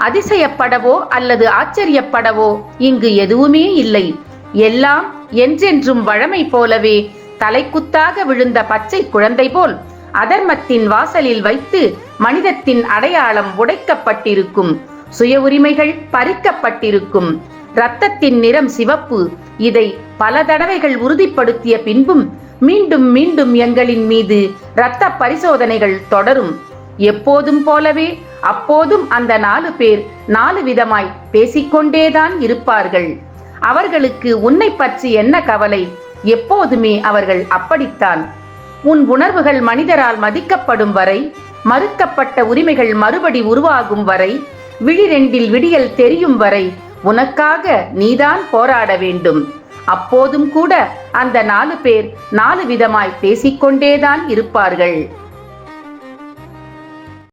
அதிசயப்படவோ அல்லது ஆச்சரியப்படவோ இங்கு எதுவுமே இல்லை. எல்லாம் என்றென்றும் வழமை போலவே தலைக்குத்தாக விழுந்த பச்சை குழந்தை போல் அதர்மத்தின் வாசலில் வைத்து மனிதத்தின் அடையாளம் உடைக்கப்பட்டிருக்கும். சுய உரிமைகள் பறிக்கப்பட்டிருக்கும். இரத்தத்தின் நிறம் சிவப்பு. இதை பல தடவைகள் உறுதிப்படுத்திய பின்பும் மீண்டும் மீண்டும் எங்களின் மீது இரத்த பரிசோதனைகள் தொடரும். எப்போதும் போலவே அப்போதும் அந்த 4 பேர் 4 விதமாய் பேசிக்கொண்டேதான் இருப்பார்கள். அவர்களுக்கு உன்னை பற்றி என்ன கவலை? எப்போதுமே அவர்கள் அப்படித்தான். உன் உணர்வுகள் மனிதரால் மதிக்கப்படும் வரை, மறுக்கப்பட்ட உரிமைகள் மறுபடி உருவாகும் வரை, விழிரெண்டில் விடியல் தெரியும் வரை உனக்காக நீதான் போராட வேண்டும். அப்போதும் கூட அந்த 4 பேர் 4 விதமாய் பேசிக்கொண்டேதான் இருப்பார்கள்.